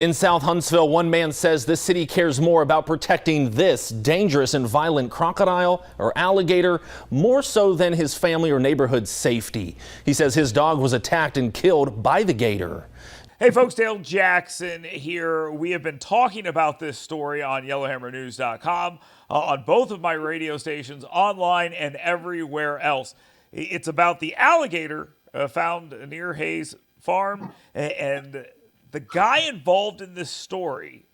In South Huntsville, one man says this city cares more about protecting this dangerous and violent crocodile or alligator more so than his family or neighborhood safety. He says his dog was attacked and killed by the gator. Hey folks, Dale Jackson here. We have been talking about this story on YellowhammerNews.com, on both of my radio stations, online and everywhere else. It's about the alligator found near Hayes Farm, and the guy involved in this story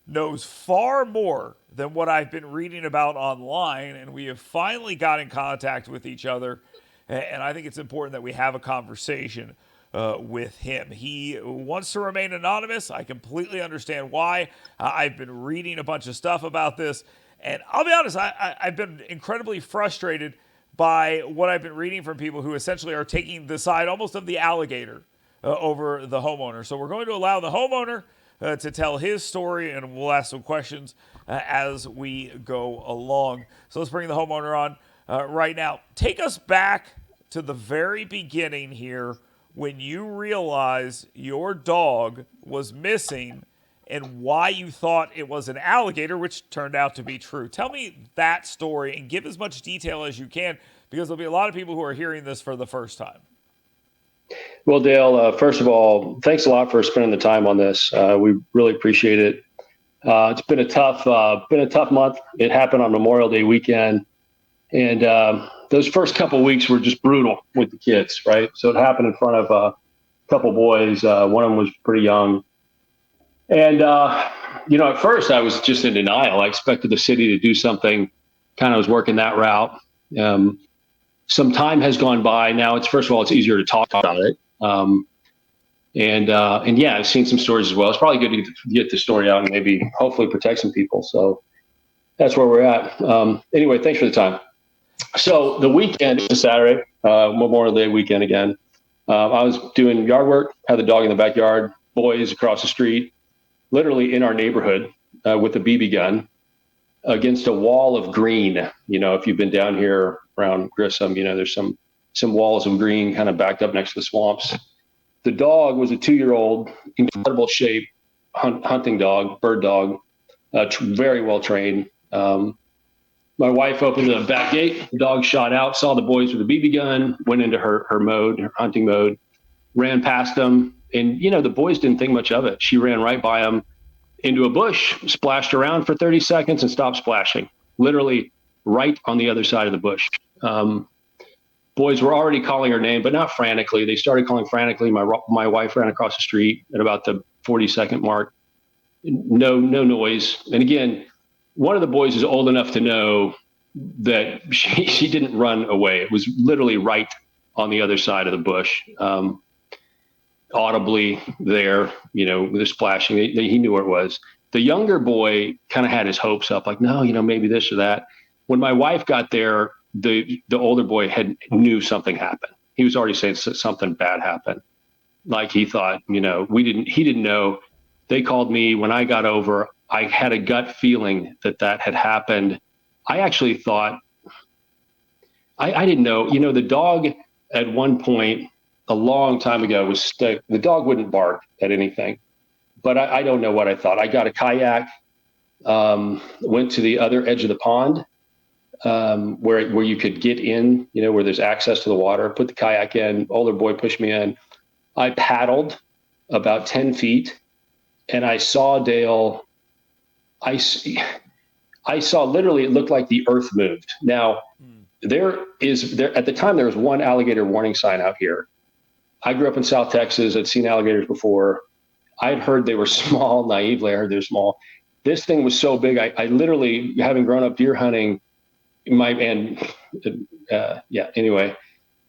knows far more than what I've been reading about online, and we have finally got in contact with each other, and I think it's important that we have a conversation with him. He wants to remain anonymous. I completely understand why. I've been reading a bunch of stuff about this, and I'll be honest, I've been incredibly frustrated by what I've been reading from people who essentially are taking the side almost of the alligator over the homeowner. So we're going to allow the homeowner to tell his story, and we'll ask some questions as we go along. So let's bring the homeowner on right now. Take us back to the very beginning here when you realized your dog was missing and why you thought it was an alligator, which turned out to be true. Tell me that story and give as much detail as you can, because there'll be a lot of people who are hearing this for the first time. Well, Dale, first of all, thanks a lot for spending the time on this. We really appreciate it. It's been a tough month. It happened on Memorial Day weekend, and those first couple of weeks were just brutal with the kids, right? So it happened in front of a couple boys. One of them was pretty young, and at first I was just in denial. I expected the city to do something. Kind of was working that route. Some time has gone by now. First of all, it's easier to talk about it. And yeah, I've seen some stories as well. It's probably good to get the story out and maybe hopefully protect some people. So that's where we're at. Anyway, thanks for the time. So the weekend is Saturday, Memorial Day weekend again. I was doing yard work, had the dog in the backyard, boys across the street, literally in our neighborhood with a BB gun against a wall of green. If you've been down here around Grissom, there's some walls of green kind of backed up next to the swamps. The dog was a 2-year-old, incredible shape, hunting dog, bird dog, very well trained. My wife opened the back gate, the dog shot out, saw the boys with a BB gun, went into her hunting mode, ran past them. And, the boys didn't think much of it. She ran right by them into a bush, splashed around for 30 seconds and stopped splashing, literally right on the other side of the bush. Boys were already calling her name, but not frantically. They started calling frantically. My wife ran across the street at about the 40-second mark. No noise. And again, one of the boys is old enough to know that she didn't run away. It was literally right on the other side of the bush, audibly there, with the splashing. He knew where it was. The younger boy kind of had his hopes up, like, no, maybe this or that. When my wife got there, the older boy knew something happened. He was already saying something bad happened. Like he thought, he didn't know. They called me when I got over. I had a gut feeling that had happened. I actually thought, I didn't know, the dog at one point a long time ago was stuck. The dog wouldn't bark at anything, but I don't know what I thought. I got a kayak, went to the other edge of the pond, where you could get in, where there's access to the water, put the kayak in, older boy pushed me in. I paddled about 10 feet and I saw Dale. I saw literally, it looked like the earth moved. Now there at the time, there was one alligator warning sign out here. I grew up in South Texas. I'd seen alligators before. I'd heard they were small. Naively, I heard they're small. This thing was so big. I literally, having grown up deer hunting, anyway,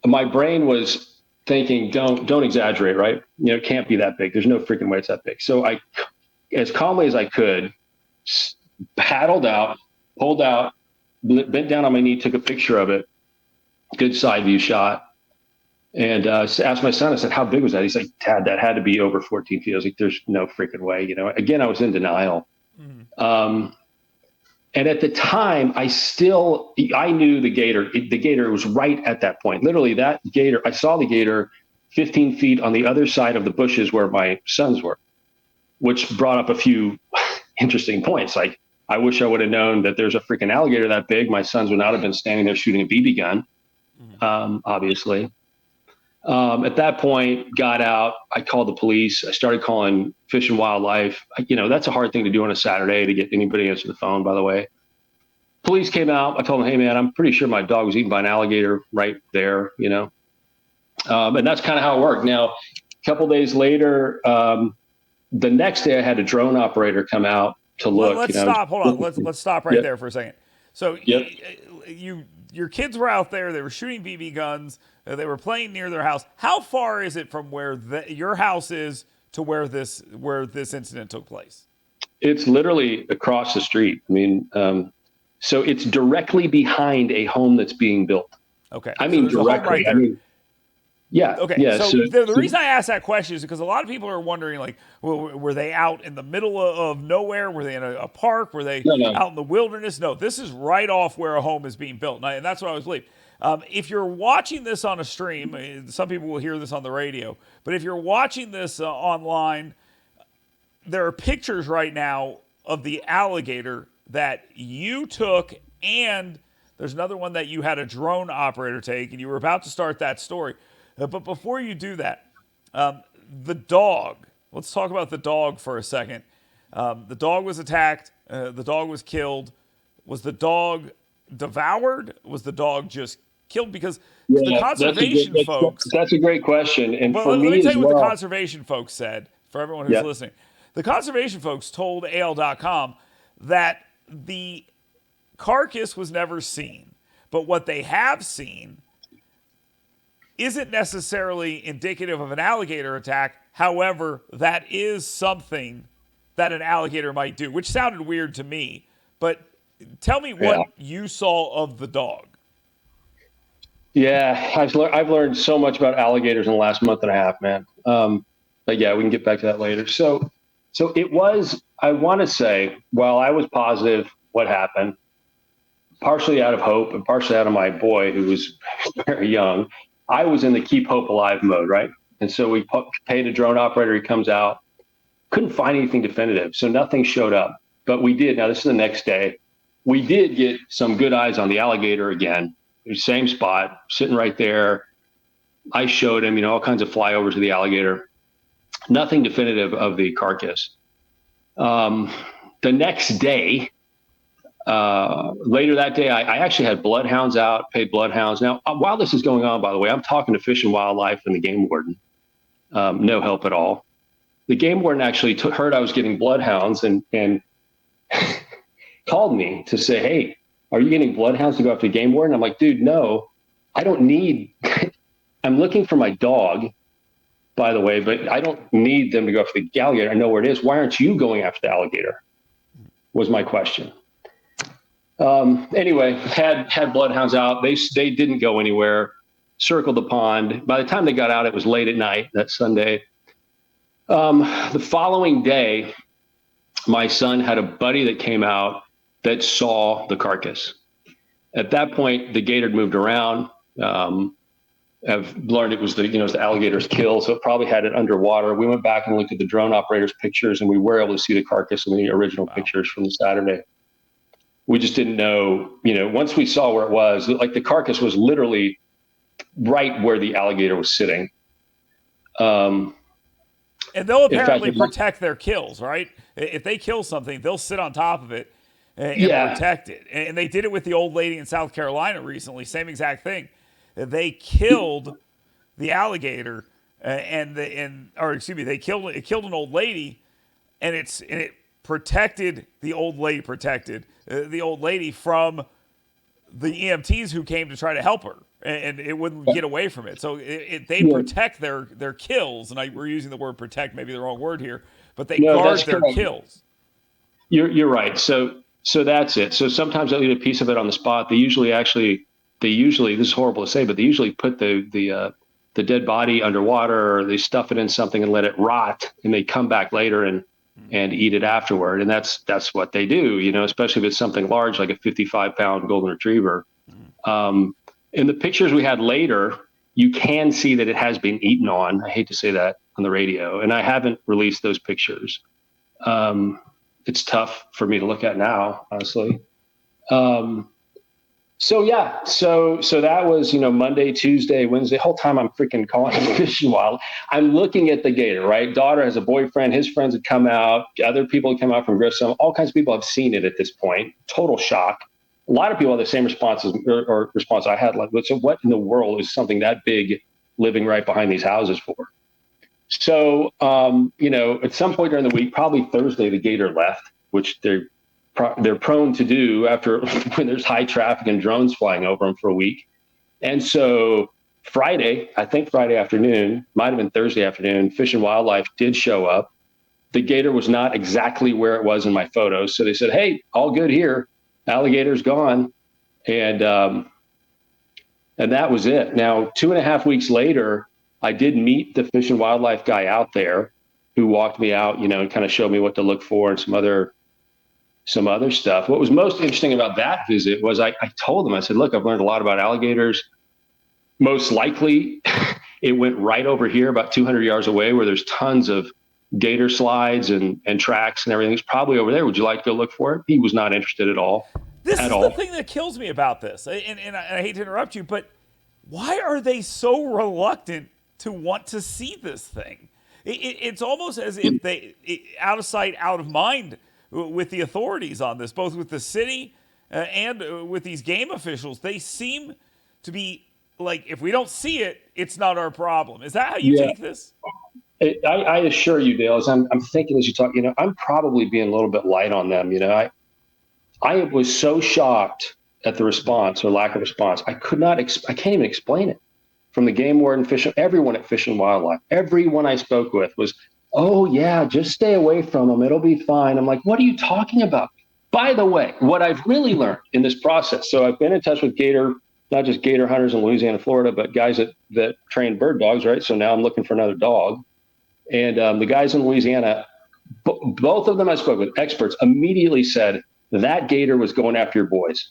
my brain was thinking, don't exaggerate, right? It can't be that big. There's no freaking way it's that big. So I, as calmly as I could, paddled out, pulled out, bent down on my knee, took a picture of it, good side view shot, and asked my son, I said, how big was that? He's like, Dad, that had to be over 14 feet. I was like, there's no freaking way. Again, I was in denial. Mm-hmm. And at the time, I knew the gator was right at that point. Literally that gator, I saw the gator 15 feet on the other side of the bushes where my sons were. which brought up a few interesting points. Like, I wish I would have known that there's a freaking alligator that big. My sons would not have been standing there shooting a BB gun, obviously. At that point, got out. I called the police. I started calling Fish and Wildlife. That's a hard thing to do on a Saturday, to get anybody to answer the phone, by the way. Police came out. I told them, hey, man, I'm pretty sure my dog was eaten by an alligator right there, and that's kind of how it worked. Now, a couple days later, the next day I had a drone operator come out to look. Let's stop. Hold on. Let's stop right there for a second. So your kids were out there. They were shooting BB guns. They were playing near their house. How far is it from where your house is to where this incident took place? It's literally across the street. I mean, so it's directly behind a home that's being built. Okay. I mean, directly. Right yeah. Okay. Yeah, so the reason I asked that question is because a lot of people are wondering, like, well, were they out in the middle of nowhere? Were they in a park? Were they out in the wilderness? No, this is right off where a home is being built. And that's what I was believing. If you're watching this on a stream, some people will hear this on the radio, but if you're watching this online, there are pictures right now of the alligator that you took, and there's another one that you had a drone operator take, and you were about to start that story. But before you do that, the dog, let's talk about the dog for a second. The dog was attacked. The dog was killed. Was the dog devoured? Was the dog just killed? Because the conservation folks... That's a great question. And for let me tell you what well, the conservation folks said, for everyone who's listening. The conservation folks told AL.com that the carcass was never seen. But what they have seen isn't necessarily indicative of an alligator attack. However, that is something that an alligator might do, which sounded weird to me. But tell me what you saw of the dog. Yeah, I've learned so much about alligators in the last month and a half, man. But yeah, we can get back to that later. So it was, I want to say, while I was positive what happened, partially out of hope and partially out of my boy, who was very young, I was in the keep hope alive mode, right? And so we paid a drone operator. He comes out, couldn't find anything definitive. So nothing showed up, but we did. Now, this is the next day. We did get some good eyes on the alligator again, same spot, sitting right there. I showed him, all kinds of flyovers of the alligator, nothing definitive of the carcass. The next day, later that day, I actually had bloodhounds out, paid bloodhounds. Now, while this is going on, by the way, I'm talking to Fish and Wildlife and the game warden. No help at all. The game warden actually heard I was getting bloodhounds and called me to say, hey, are you getting bloodhounds to go after the game warden? I'm like, dude, no, I don't need, I'm looking for my dog, by the way, but I don't need them to go after the alligator. I know where it is. Why aren't you going after the alligator? Was my question. Anyway, had bloodhounds out. They didn't go anywhere. Circled the pond. By the time they got out, it was late at night that Sunday. The following day, my son had a buddy that came out that saw the carcass. At that point, the gator had moved around. I've learned it was the alligator's kill, so it probably had it underwater. We went back and looked at the drone operator's pictures, and we were able to see the carcass in the original pictures from the Saturday. We just didn't know, once we saw where it was, like the carcass was literally right where the alligator was sitting. And they'll apparently protect their kills, right? If they kill something, they'll sit on top of it and protect it. And they did it with the old lady in South Carolina recently, same exact thing. They killed the alligator they killed an old lady, and it protected the old lady from the EMTs who came to try to help her, and it wouldn't get away from it. So they protect their kills, and we're using the word protect, maybe the wrong word here, but they guard their kills. You're right. So that's it. So sometimes they'll eat a piece of it on the spot. They usually, this is horrible to say, but they usually put the dead body underwater, or they stuff it in something and let it rot, and they come back later and eat it afterward. And that's what they do, especially if it's something large, like a 55-pound golden retriever. In the pictures we had later, you can see that it has been eaten on. I hate to say that on the radio, and I haven't released those pictures. It's tough for me to look at now, honestly. So yeah, so that was, Monday, Tuesday, Wednesday. The whole time I'm freaking calling it Fish and Wild. I'm looking at the gator, right? Daughter has a boyfriend. His friends had come out. Other people had come out from Grissom. All kinds of people have seen it at this point. Total shock. A lot of people have the same responses or response I had. Like, so what in the world is something that big living right behind these houses for? So, at some point during the week, probably Thursday, the gator left, which they're prone to do after when there's high traffic and drones flying over them for a week. And so I think Friday afternoon, might have been Thursday afternoon, Fish and Wildlife did show up. The gator was not exactly where it was in my photos. So they said, hey, all good here. Alligator's gone. And that was it. Now, 2.5 weeks later, I did meet the Fish and Wildlife guy out there who walked me out, and kind of showed me what to look for and some other stuff. What was most interesting about that visit was I told them, I said, look, I've learned a lot about alligators. Most likely it went right over here about 200 yards away where there's tons of gator slides and tracks and everything. It's probably over there. Would you like to go look for it? He was not interested at all. This is the thing that kills me about this. And I hate to interrupt you, but why are they so reluctant to want to see this thing? It's almost as if they out of sight, out of mind with the authorities on this, both with the city and with these game officials. They seem to be like, if we don't see it, it's not our problem. Is that how you take this? I assure you, Dale, as I'm thinking as you talk, I'm probably being a little bit light on them. I was so shocked at the response or lack of response. I can't even explain it. From the game warden, everyone at Fish and Wildlife, everyone I spoke with was, oh yeah, just stay away from them. It'll be fine. I'm like, what are you talking about? By the way, what I've really learned in this process, so I've been in touch with not just gator hunters in Louisiana, Florida, but guys that train bird dogs, right? So now I'm looking for another dog. And the guys in Louisiana, both of them I spoke with, experts, immediately said that gator was going after your boys.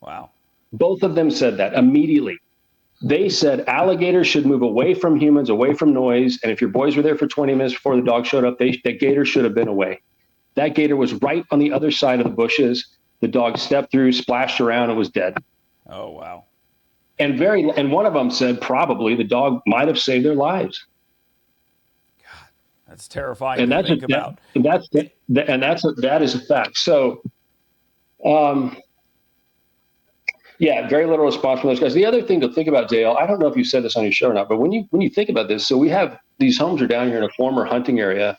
Wow. Both of them said that immediately. They said alligators should move away from humans, away from noise. And if your boys were there for 20 minutes before the dog showed up, that gator should have been away. That gator was right on the other side of the bushes. The dog stepped through, splashed around, and was dead. Oh, wow. And one of them said probably the dog might have saved their lives. God, that's terrifying to think about. That is a fact. So, yeah, very little response from those guys. The other thing to think about, Dale, I don't know if you said this on your show or not, but when you think about this, so we have these homes are down here in a former hunting area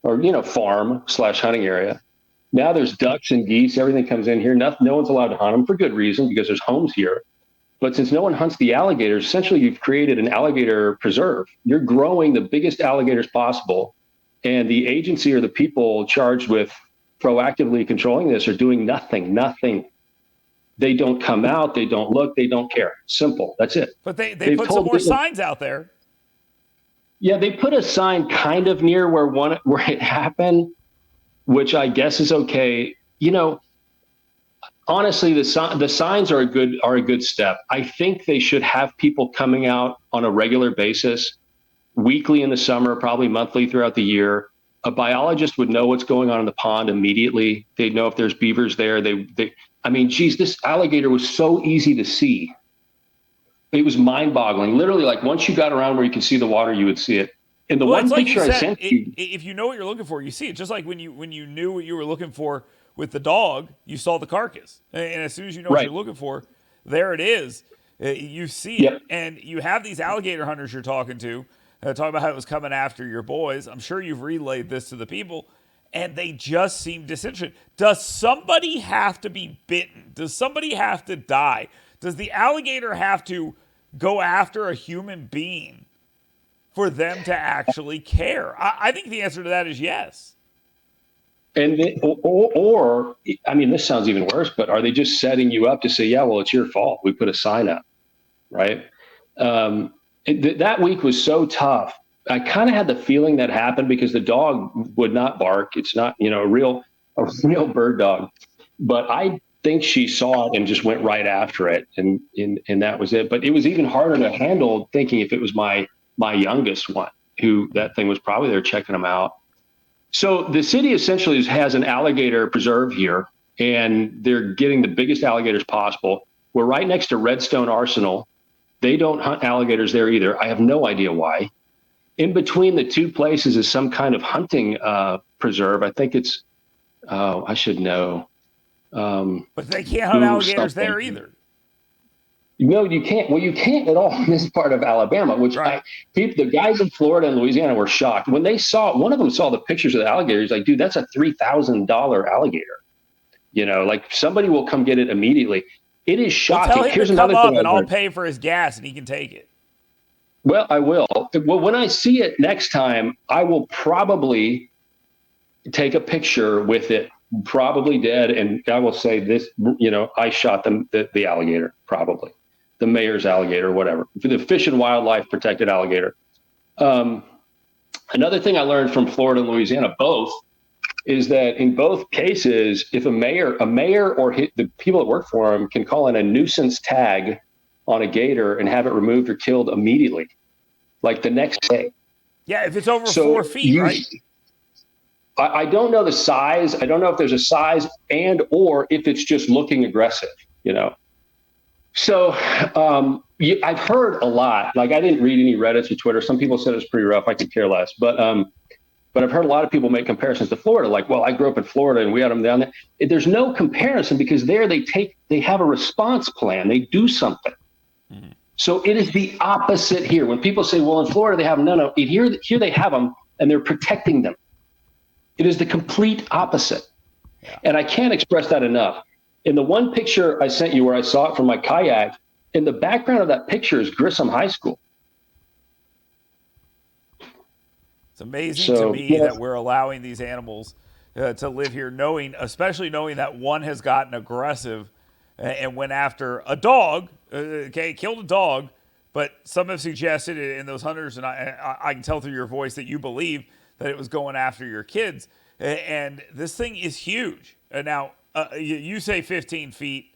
or, farm/hunting area. Now there's ducks and geese. Everything comes in here. No one's allowed to hunt them for good reason because there's homes here. But since no one hunts the alligators, essentially you've created an alligator preserve. You're growing the biggest alligators possible. And the agency or the people charged with proactively controlling this are doing nothing. They don't come out. They don't look. They don't care. Simple. That's it. But they put some more signs out there. Yeah, they put a sign kind of near where it happened, which I guess is okay. Honestly, the signs are a good step. I think they should have people coming out on a regular basis, weekly in the summer, probably monthly throughout the year. A biologist would know what's going on in the pond immediately. They'd know if there's beavers there. This alligator was so easy to see. It was mind-boggling. Literally, like once you got around where you could see the water, you would see it. And the one picture I sent you, if you know what you're looking for, you see it. Just like when you knew what you were looking for with the dog, you saw the carcass. And as soon as you know what you're looking for, there it is. You see it. And you have these alligator hunters you're talking to, talking about how it was coming after your boys. I'm sure you've relayed this to the people. And they just seem disinterested. Does somebody have to be bitten? Does somebody have to die? Does the alligator have to go after a human being for them to actually care? I think the answer to that is yes. And this sounds even worse, but are they just setting you up to say, yeah, well, it's your fault. We put a sign up, right? That week was so tough. I kind of had the feeling that happened because the dog would not bark. It's not, a real bird dog, but I think she saw it and just went right after it. And that was it. But it was even harder to handle thinking if it was my youngest one, who that thing was probably there checking them out. So the city essentially has an alligator preserve here, and they're getting the biggest alligators possible. We're right next to Redstone Arsenal. They don't hunt alligators there either. I have no idea why. In between the two places is some kind of hunting preserve. I think it's, I should know. But they can't hunt alligators there either. No, you can't. Well, you can't at all in this part of Alabama, which right. The guys in Florida and Louisiana were shocked. When they saw, one of them saw the pictures of the alligator. He's like, dude, that's a $3,000 alligator. You know, like somebody will come get it immediately. It is shocking. Well, tell him Here's to come another thing up and I'll pay for his gas and he can take it. Well, I will. Well, when I see it next time, I will probably take a picture with it, probably dead, and I will say this, you know, I shot the alligator, probably. The mayor's alligator, whatever, for the Fish and Wildlife Protected alligator. Another thing I learned from Florida and Louisiana, both, is that in both cases, if a mayor or the people that work for him can call in a nuisance tag on a gator and have it removed or killed immediately, like the next day. Yeah, if it's over 4 feet, right? I don't know the size. I don't know if there's a size and or if it's just looking aggressive, you know. So I've heard a lot. Like I didn't read any Reddits or Twitter. Some people said it was pretty rough. I could care less. But I've heard a lot of people make comparisons to Florida. Like, well, I grew up in Florida and we had them down there. There's no comparison because there they have a response plan. They do something. Mm-hmm. So it is the opposite here. When people say, well, in Florida they have them, no. Here they have them and they're protecting them. It is the complete opposite. Yeah. And I can't express that enough. In the one picture I sent you where I saw it from my kayak, in the background of that picture is Grissom High School. It's amazing to me that we're allowing these animals to live here, especially knowing that one has gotten aggressive and went after a dog, killed a dog, but some have suggested in those hunters, and I can tell through your voice that you believe that it was going after your kids. And this thing is huge. Now, you say 15 feet.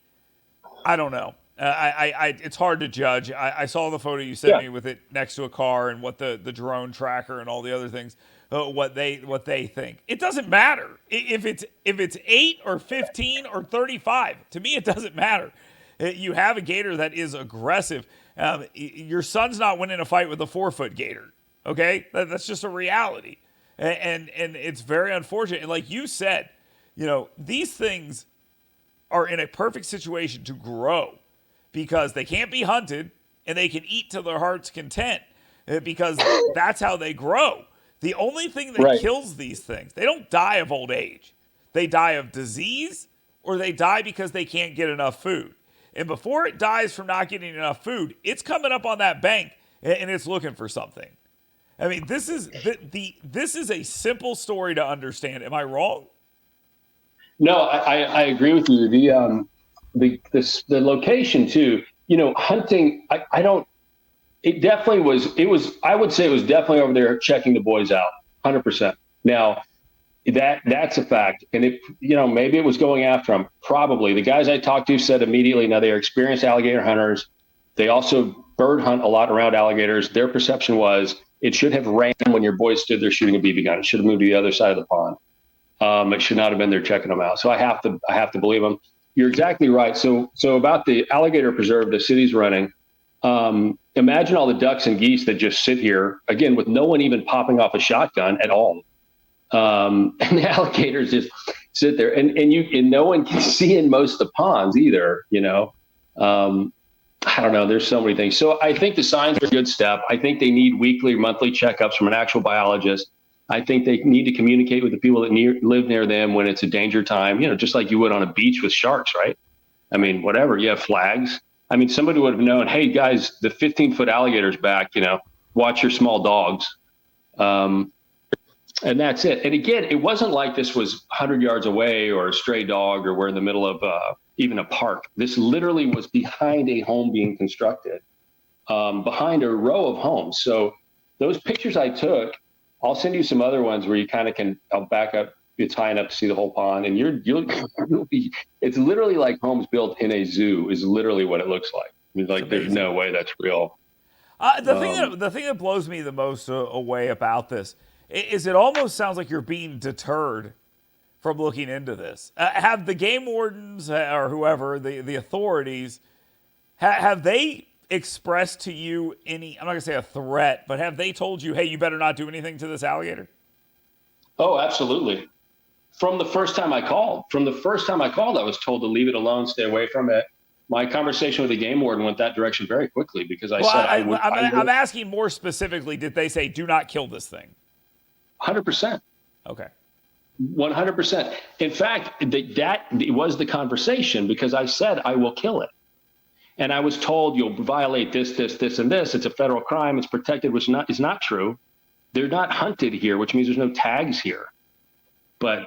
I don't know. It's hard to judge. I saw the photo you sent me with it next to a car and what the drone tracker and all the other things, what they think. It doesn't matter if it's 8 or 15 or 35. To me, it doesn't matter. You have a gator that is aggressive. Your son's not winning a fight with a 4-foot gator. Okay, that's just a reality, and it's very unfortunate. And like you said, you know, these things are in a perfect situation to grow because they can't be hunted and they can eat to their heart's content because that's how they grow. The only thing that kills these things, they don't die of old age. They die of disease or they die because they can't get enough food. And before it dies from not getting enough food, it's coming up on that bank and it's looking for something. I mean, this is a simple story to understand. Am I wrong? No, I agree with you. The location too, you know, hunting, it definitely was, I would say it was definitely over there checking the boys out 100%. Now that's a fact. And it, you know, maybe it was going after them. Probably the guys I talked to said immediately, now they are experienced alligator hunters. They also bird hunt a lot around alligators. Their perception was it should have ran when your boys stood there shooting a BB gun. It should have moved to the other side of the pond. It should not have been there checking them out. So I have to believe them. You're exactly right. So about the alligator preserve the city's running, imagine all the ducks and geese that just sit here, again, with no one even popping off a shotgun at all. And the alligators just sit there and no one can see in most of the ponds either, you know. I don't know. There's so many things. So I think the signs are a good step. I think they need weekly, monthly checkups from an actual biologist. I think they need to communicate with the people that live near them when it's a danger time, you know, just like you would on a beach with sharks, right? I mean, whatever, you have flags. I mean, somebody would have known, hey, guys, the 15-foot alligator's back, you know, watch your small dogs. And that's it. And again, it wasn't like this was 100 yards away or a stray dog or we're in the middle of even a park. This literally was behind a home being constructed, behind a row of homes. So those pictures I took, I'll send you some other ones where you kind of I'll back up, it's high enough to see the whole pond. And you'll be, it's literally like homes built in a zoo is literally what it looks like. I mean, like there's no way that's real. The thing that blows me the most away about this is it almost sounds like you're being deterred from looking into this. Have the game wardens or whoever, the authorities, have they expressed to you any, I'm not going to say a threat, but have they told you, hey, you better not do anything to this alligator? Oh, absolutely. From the first time I called, I was told to leave it alone, stay away from it. My conversation with the game warden went that direction very quickly because I said I would. I'm asking more specifically, did they say, do not kill this thing? 100%. Okay. 100%. In fact, that was the conversation because I said I will kill it. And I was told you'll violate this, and this. It's a federal crime. It's protected, which is not true. They're not hunted here, which means there's no tags here. But,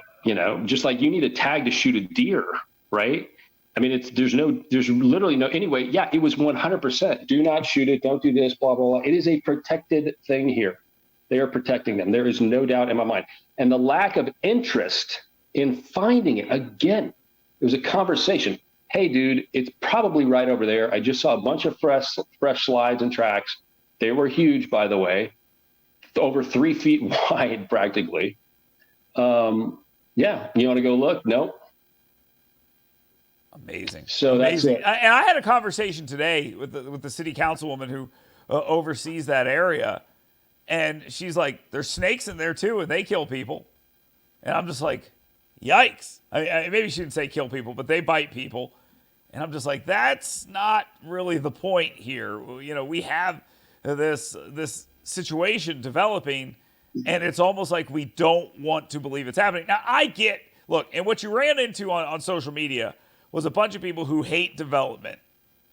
just like you need a tag to shoot a deer, right? I mean, there's literally no, anyway, yeah, it was 100%. Do not shoot it. Don't do this, blah, blah, blah. It is a protected thing here. They are protecting them. There is no doubt in my mind. And the lack of interest in finding it, again, there was a conversation. Hey, dude, it's probably right over there. I just saw a bunch of fresh slides and tracks. They were huge, by the way, over 3 feet wide, practically. Yeah, you want to go look? Nope. Amazing. So Amazing. That's it. And I had a conversation today with the city councilwoman who oversees that area, and she's like, "There's snakes in there too, and they kill people." And I'm just like, "Yikes!" Maybe she didn't say kill people, but they bite people. And I'm just like, that's not really the point here. We have this situation developing, and it's almost like we don't want to believe it's happening. Now, look, and what you ran into on social media was a bunch of people who hate development.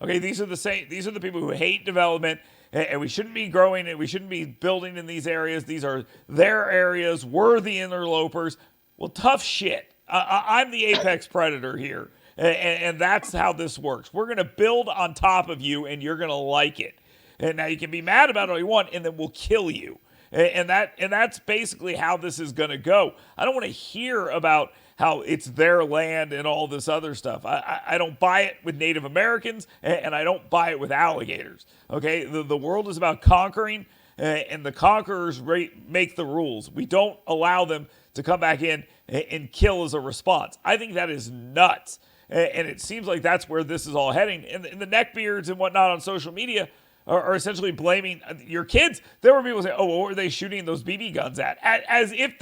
Okay, these are the people who hate development, and we shouldn't be growing it. We shouldn't be building in these areas. These are their areas. We're the interlopers. Well, tough shit. I'm the apex predator here. And that's how this works. We're going to build on top of you, and you're going to like it. And now you can be mad about it all you want, and then we'll kill you. And that's basically how this is going to go. I don't want to hear about how it's their land and all this other stuff. I don't buy it with Native Americans, and I don't buy it with alligators. Okay, the world is about conquering, and the conquerors make the rules. We don't allow them to come back in and kill as a response. I think that is nuts. And it seems like that's where this is all heading. And the neckbeards and whatnot on social media are essentially blaming your kids. There were people saying, oh, what were they shooting those BB guns at? As if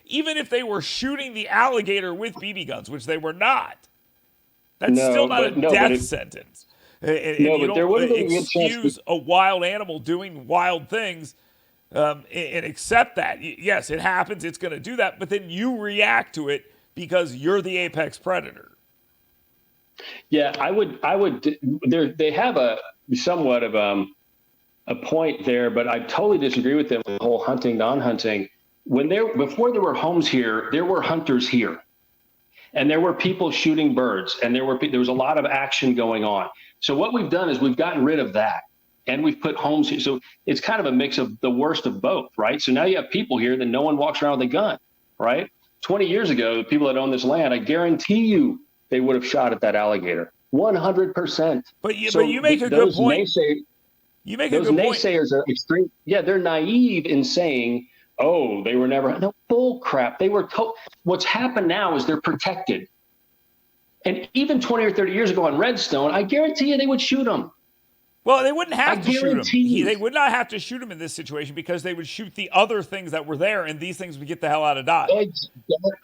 even if they were shooting the alligator with BB guns, which they were not. That's still not a death sentence. And you don't excuse a wild animal doing wild things and accept that. Yes, it happens. It's going to do that. But then you react to it because you're the apex predator. Yeah, I would. They have a somewhat of a point there, but I totally disagree with them with the whole hunting, non-hunting. Before there were homes here, there were hunters here, and there were people shooting birds, and there was a lot of action going on. So what we've done is we've gotten rid of that, and we've put homes here. So it's kind of a mix of the worst of both, right? So now you have people here that no one walks around with a gun, right? 20 years ago, the people that own this land, I guarantee you, they would have shot at that alligator, 100%. But you make a good point. Those naysayers are extreme. Yeah, they're naive in saying, "Oh, they were never." No, bull crap. They were told. What's happened now is they're protected. And even 20 or 30 years ago on Redstone, I guarantee you they would shoot them. Well, they wouldn't have to shoot him. They would not have to shoot him in this situation because they would shoot the other things that were there, and these things would get the hell out of Dodge.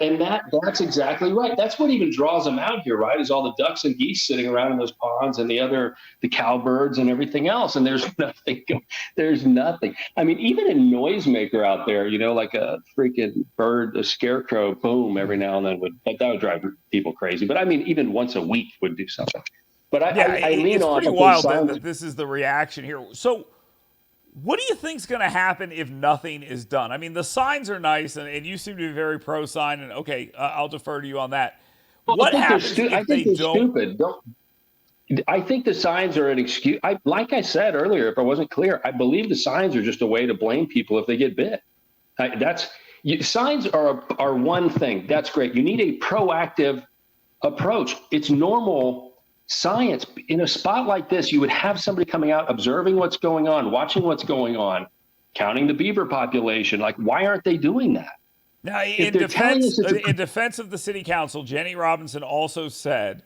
And that's exactly right. That's what even draws them out here, right? Is all the ducks and geese sitting around in those ponds, and the cowbirds and everything else. And there's nothing. There's nothing. I mean, even a noisemaker out there, like a freaking bird, a scarecrow, boom, every now and then that would drive people crazy. But I mean, even once a week would do something. But I lean on. It's pretty wild that this is the reaction here. So, what do you think is going to happen if nothing is done? I mean, the signs are nice, and you seem to be very pro-sign. And okay, I'll defer to you on that. Well, what happens if they don't? Stupid. I think the signs are an excuse. Like I said earlier, if I wasn't clear, I believe the signs are just a way to blame people if they get bit. Signs are one thing. That's great. You need a proactive approach. It's normal. Science in a spot like this, you would have somebody coming out, observing what's going on, watching what's going on, counting the beaver population. Like, why aren't they doing that? Now, If they're telling us it's in defense of the city council, Jenny Robinson also said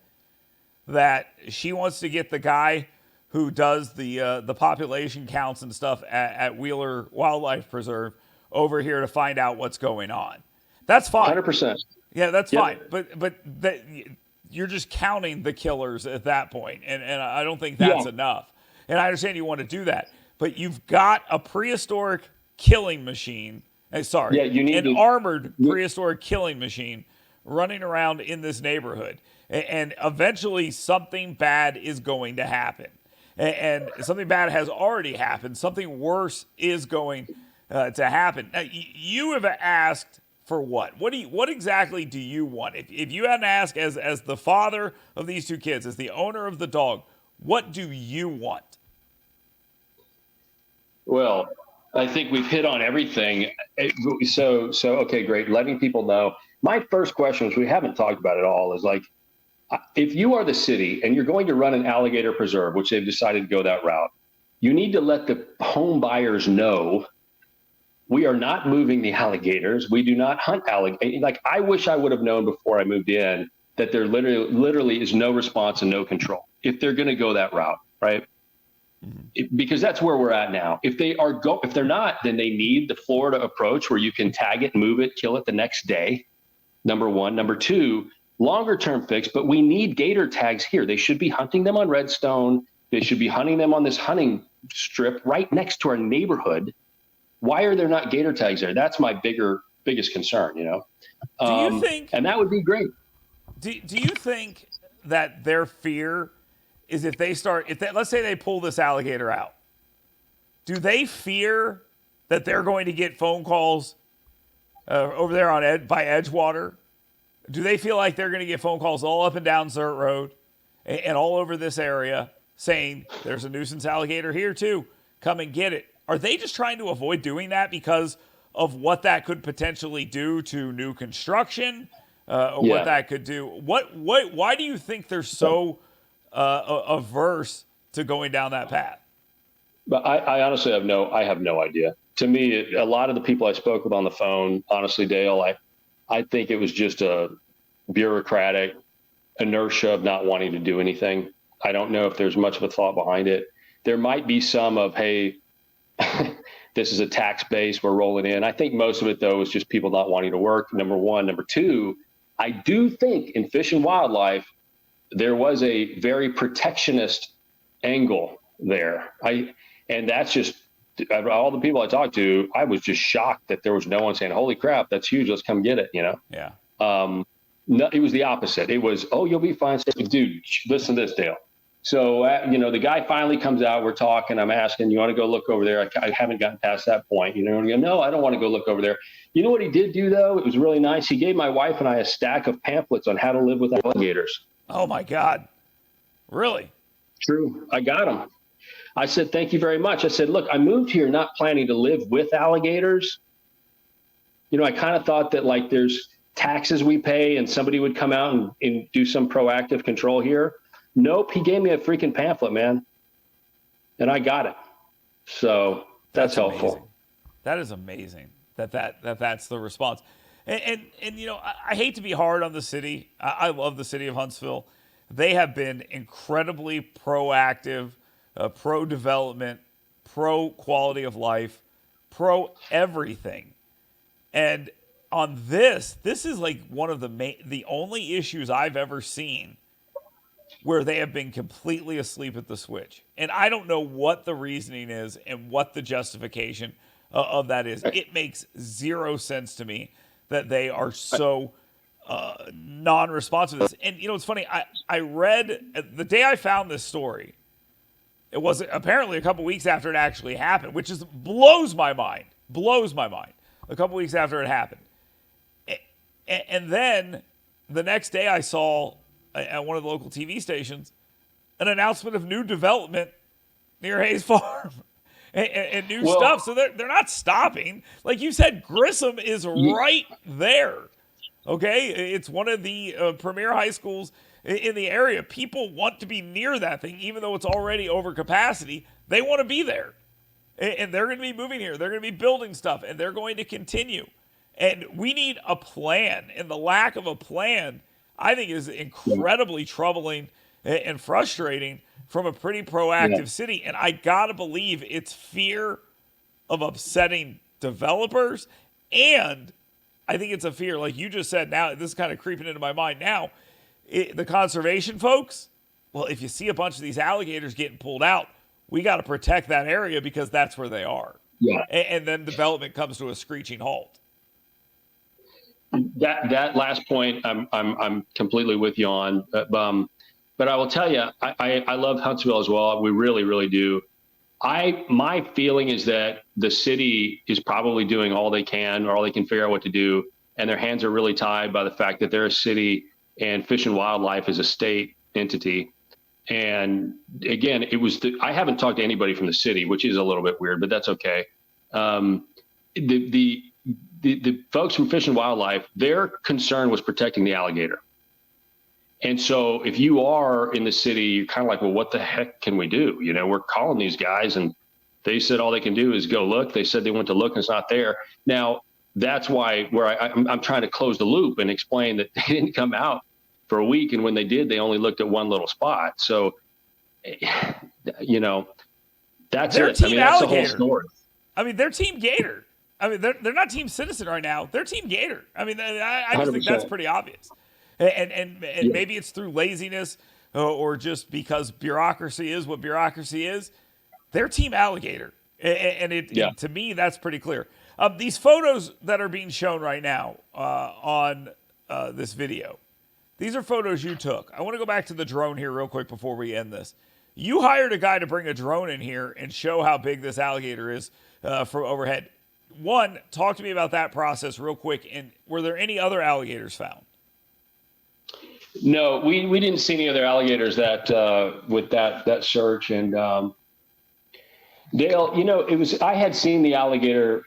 that she wants to get the guy who does the population counts and stuff at Wheeler Wildlife Preserve over here to find out what's going on. That's fine. 100%. Yeah, that's fine. But you're just counting the killers at that point, and I don't think that's enough. And I understand you want to do that, but you've got a prehistoric killing machine. You need an armored prehistoric killing machine running around in this neighborhood, and eventually something bad is going to happen, and something bad has already happened. Something worse is going to happen. Now, you have asked for what? What exactly do you want? If you had to ask as the father of these two kids, as the owner of the dog, what do you want? Well, I think we've hit on everything. So okay, great. Letting people know. My first question, which we haven't talked about at all, is like, if you are the city and you're going to run an alligator preserve, which they've decided to go that route, you need to let the home buyers know we are not moving the alligators. We do not hunt alligators. Like, I wish I would have known before I moved in that there literally is no response and no control if they're going to go that route, right? Because that's where we're at now. If they're not, then they need the Florida approach where you can tag it, move it, kill it the next day. Number one. Number two, longer term fix, but we need gator tags here. They should be hunting them on Redstone. They should be hunting them on this hunting strip right next to our neighborhood. Why are there not gator tags there? That's my biggest concern, Do you think, and that would be great. Do you think that their fear is let's say they pull this alligator out, do they fear that they're going to get phone calls over there by Edgewater? Do they feel like they're going to get phone calls all up and down Zert Road and all over this area saying there's a nuisance alligator here too, come and get it? Are they just trying to avoid doing that because of what that could potentially do to new construction, what that could do? Why do you think they're so averse to going down that path? But I honestly have no idea. To me, a lot of the people I spoke with on the phone, honestly, Dale, I think it was just a bureaucratic inertia of not wanting to do anything. I don't know if there's much of a thought behind it. There might be some of, hey, this is a tax base we're rolling in. I think most of it, though, is just people not wanting to work, number one. Number two, I do think in Fish and Wildlife, there was a very protectionist angle there. And that's just, all the people I talked to, I was just shocked that there was no one saying, holy crap, that's huge, let's come get it, Yeah. No, it was the opposite. It was, oh, you'll be fine. Dude, listen to this, Dale. So, the guy finally comes out, we're talking, I'm asking, you want to go look over there? I haven't gotten past that point. And I go, no, I don't want to go look over there. You know what he did do, though? It was really nice. He gave my wife and I a stack of pamphlets on how to live with alligators. Oh, my God. Really? True. I got them. I said, thank you very much. I said, look, I moved here not planning to live with alligators. I kind of thought that, like, there's taxes we pay and somebody would come out and do some proactive control here. Nope, he gave me a freaking pamphlet, man, and I got it. So that's helpful. Amazing. That is amazing. That's the response. And I hate to be hard on the city. I love the city of Huntsville. They have been incredibly proactive, pro-development, pro-quality of life, pro-everything. And on this is like one of the only issues I've ever seen where they have been completely asleep at the switch. And I don't know what the reasoning is and what the justification of that is. It makes zero sense to me that they are so non-responsive to this. And, it's funny. I read the day I found this story, it was apparently a couple weeks after it actually happened, which is blows my mind. A couple weeks after it happened. And then the next day I saw at one of the local TV stations an announcement of new development near Hayes Farm and new stuff. So they're not stopping. Like you said, Grissom is right there. Okay? It's one of the premier high schools in the area. People want to be near that thing, even though it's already over capacity. They want to be there. And they're going to be moving here. They're going to be building stuff, and they're going to continue. And we need a plan. And the lack of a plan, I think, is incredibly troubling and frustrating from a pretty proactive city. And I got to believe it's fear of upsetting developers. And I think it's a fear, like you just said, now this is kind of creeping into my mind now. The conservation folks, well, if you see a bunch of these alligators getting pulled out, we got to protect that area because that's where they are. Yeah. And then development comes to a screeching halt. That last point, I'm completely with you on. But I will tell you, I love Huntsville as well. We really, really do. My feeling is that the city is probably doing all they can, or all they can figure out what to do, and their hands are really tied by the fact that they're a city and Fish and Wildlife is a state entity. And again, I haven't talked to anybody from the city, which is a little bit weird, but that's okay. The folks from Fish and Wildlife, their concern was protecting the alligator. And so if you are in the city, you're kind of like, well, what the heck can we do? You know, we're calling these guys and they said all they can do is go look. They said they went to look and it's not there. Now, that's why I'm trying to close the loop and explain that they didn't come out for a week. And when they did, they only looked at one little spot. So, you know, that's They're it. I mean, that's the whole alligator. story. I mean, they're Team Gator. I mean, they're not Team Citizen right now. They're Team Gator. I mean, I just think that's 100%. pretty obvious. And maybe it's through laziness or just because bureaucracy is what bureaucracy is. They're Team Alligator. And to me, that's pretty clear. These photos that are being shown right now on this video, these are photos you took. I want to go back to the drone here real quick before we end this. You hired a guy to bring a drone in here and show how big this alligator is from overhead. One, talk to me about that process real quick. And were there any other alligators found? No, we didn't see any other alligators with that search. And Dale, you know, I had seen the alligator.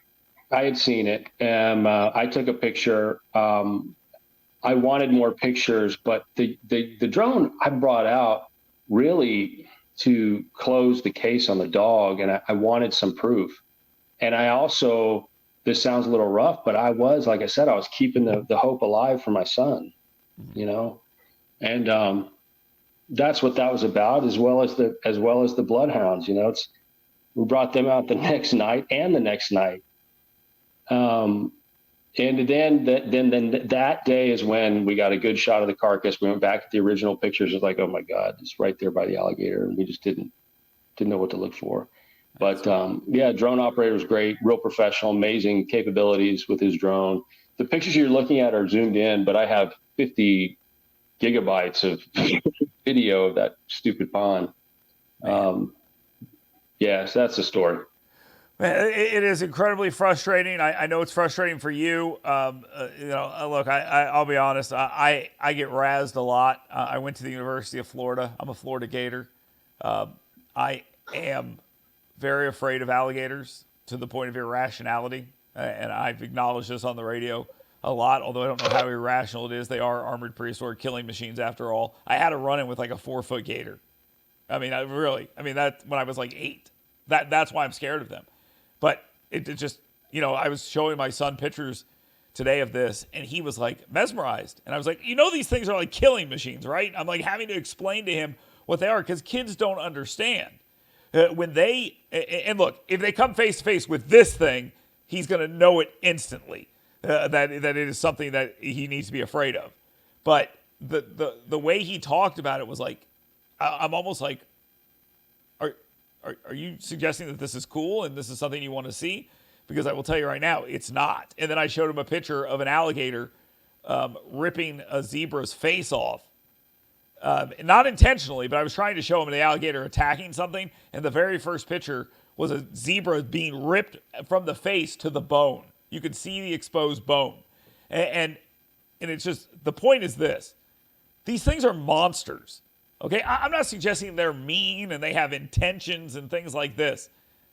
I had seen it. And I took a picture. I wanted more pictures, but the drone I brought out really to close the case on the dog, and I wanted some proof. And I also, this sounds a little rough, but like I said, I was keeping the hope alive for my son, you know, and that's what that was about, as well as the bloodhounds. You know, we brought them out the next night and the next night. And then that day is when we got a good shot of the carcass. We went back at the original pictures. It's like, oh my God, it's right there by the alligator. And we just didn't know what to look for. But drone operator was great, real professional, amazing capabilities with his drone. The pictures you're looking at are zoomed in, but I have 50 gigabytes of video of that stupid pond. So that's the story. It is incredibly frustrating. I know it's frustrating for you. Look, I'll be honest. I get razzed a lot. I went to the University of Florida. I'm a Florida Gator. I am very afraid of alligators to the point of irrationality. And I've acknowledged this on the radio a lot, although I don't know how irrational it is. They are armored prehistoric killing machines after all. I had a run-in with like a 4-foot gator. I mean, that when I was like 8. That's why I'm scared of them. But it just, you know, I was showing my son pictures today of this, and he was like mesmerized. And I was like, you know, these things are like killing machines, right? I'm like having to explain to him what they are because kids don't understand. When they, and look, if they come face to face with this thing, he's going to know it instantly that it is something that he needs to be afraid of. But the way he talked about it was like, I'm almost like, Are you suggesting that this is cool and this is something you want to see? Because I will tell you right now, it's not. And then I showed him a picture of an alligator ripping a zebra's face off. Not intentionally, but I was trying to show him the alligator attacking something. And the very first picture was a zebra being ripped from the face to the bone. You could see the exposed bone. And it's just, the point is this. These things are monsters. Okay, I'm not suggesting they're mean and they have intentions and things like this.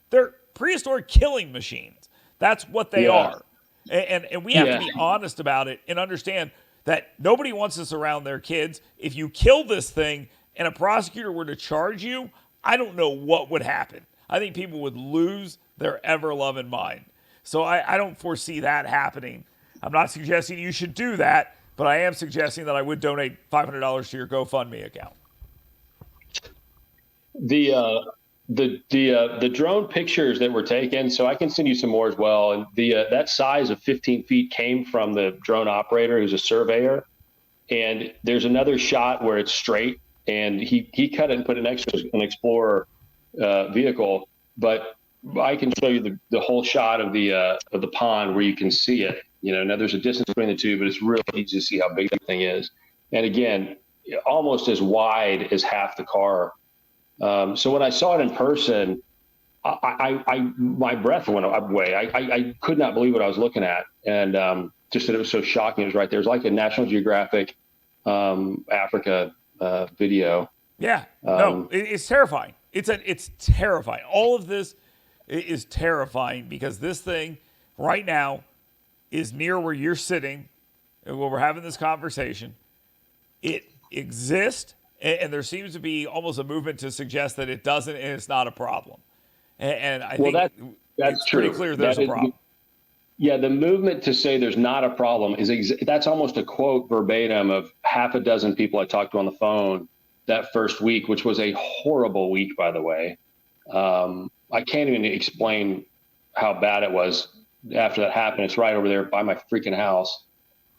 They're prehistoric killing machines. That's what they are. And we have to be honest about it and understand that nobody wants this around their kids. If you kill this thing and a prosecutor were to charge you, I don't know what would happen. I think people would lose their ever-loving mind. So I don't foresee that happening. I'm not suggesting you should do that, but I am suggesting that I would donate $500 to your GoFundMe account. The drone pictures that were taken, so I can send you some more as well. And that size of 15 feet came from the drone operator, who's a surveyor. And there's another shot where it's straight, and he cut it and put an Explorer vehicle. But I can show you the whole shot of the pond where you can see it. Now there's a distance between the two, but it's really easy to see how big the thing is. And again, almost as wide as half the car. So when I saw it in person, my breath went away. I could not believe what I was looking at, and just that it was so shocking. It was right there. It was like a National Geographic Africa video. Yeah, no, it's terrifying. It's terrifying. All of this is terrifying because this thing right now is near where you're sitting and where we're having this conversation. It exists, and there seems to be almost a movement to suggest that it doesn't, and it's not a problem. And I think that's it's true. Pretty clear there's a problem. Yeah, the movement to say there's not a problem that's almost a quote verbatim of half a dozen people I talked to on the phone that first week, which was a horrible week, by the way. I can't even explain how bad it was after that happened. It's right over there by my freaking house.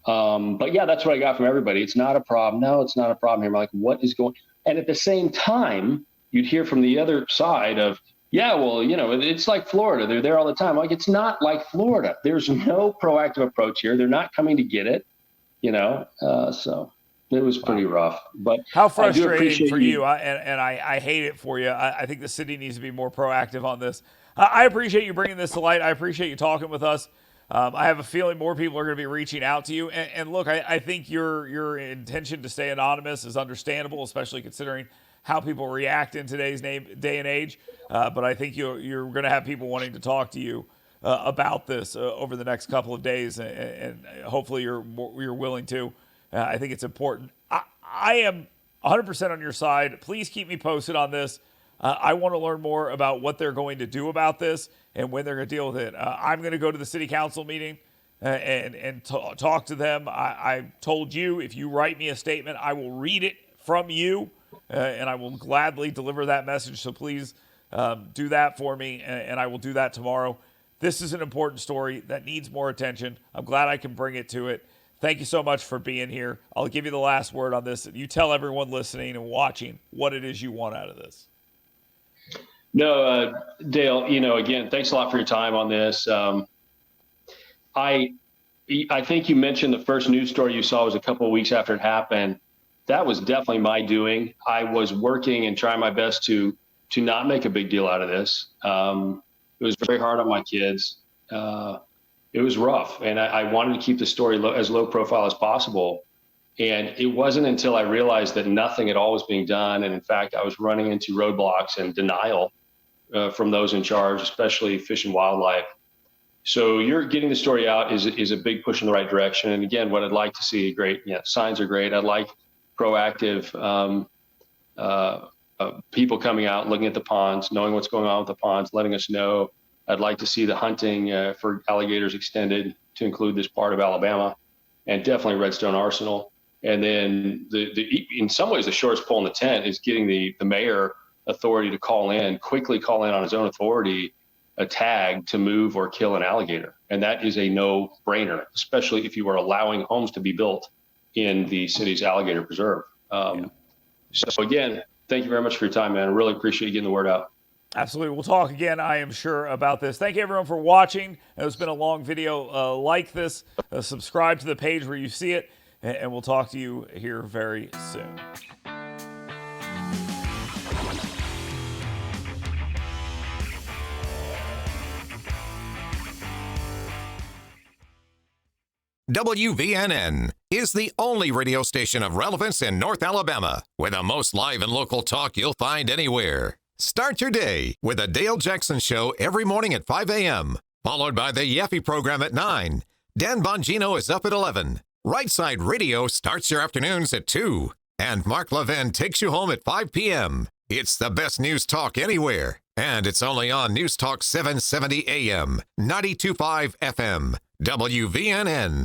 But yeah, that's what I got from everybody. It's not a problem. No, it's not a problem here. I'm like, what is going? And at the same time, you'd hear from the other side of, yeah, well, it's like Florida. They're there all the time. Like, it's not like Florida. There's no proactive approach here. They're not coming to get it, so it was pretty rough. But how frustrating for you. I hate it for you. I think the city needs to be more proactive on this. I appreciate you bringing this to light. I appreciate you talking with us. I have a feeling more people are going to be reaching out to you. And look, I think your intention to stay anonymous is understandable, especially considering how people react in today's day and age. But I think you're going to have people wanting to talk to you about this over the next couple of days, and hopefully you're willing to. I think it's important. I am 100% on your side. Please keep me posted on this. I want to learn more about what they're going to do about this and when they're going to deal with it. I'm going to go to the city council meeting and talk to them. I told you, if you write me a statement, I will read it from you, and I will gladly deliver that message. So please do that for me, and I will do that tomorrow. This is an important story that needs more attention. I'm glad I can bring it to it. Thank you so much for being here. I'll give you the last word on this. You tell everyone listening and watching what it is you want out of this. No, Dale, again, thanks a lot for your time on this. I think you mentioned the first news story you saw was a couple of weeks after it happened. That was definitely my doing. I was working and trying my best to not make a big deal out of this. It was very hard on my kids. It was rough, and I wanted to keep the story as low profile as possible. And it wasn't until I realized that nothing at all was being done. And in fact, I was running into roadblocks and denial from those in charge, especially Fish and Wildlife. So you're getting the story out is a big push in the right direction. And again, what I'd like to see, signs are great. I'd like proactive people coming out, looking at the ponds, knowing what's going on with the ponds, letting us know. I'd like to see the hunting for alligators extended to include this part of Alabama, and definitely Redstone Arsenal. And then in some ways, the shortest pole in the tent is getting the mayor authority to quickly call in on his own authority, a tag to move or kill an alligator. And that is a no-brainer, especially if you are allowing homes to be built in the city's alligator preserve. So again, thank you very much for your time, man. I really appreciate you getting the word out. Absolutely. We'll talk again, I am sure, about this. Thank you, everyone, for watching. It's been a long video like this. Subscribe to the page where you see it, and we'll talk to you here very soon. WVNN is the only radio station of relevance in North Alabama, with the most live and local talk you'll find anywhere. Start your day with the Dale Jackson Show every morning at 5 a.m., followed by the Yeffy program at 9. Dan Bongino is up at 11. Right Side Radio starts your afternoons at 2. And Mark Levin takes you home at 5 p.m. It's the best news talk anywhere. And it's only on News Talk 770 AM, 92.5 FM, WVNN.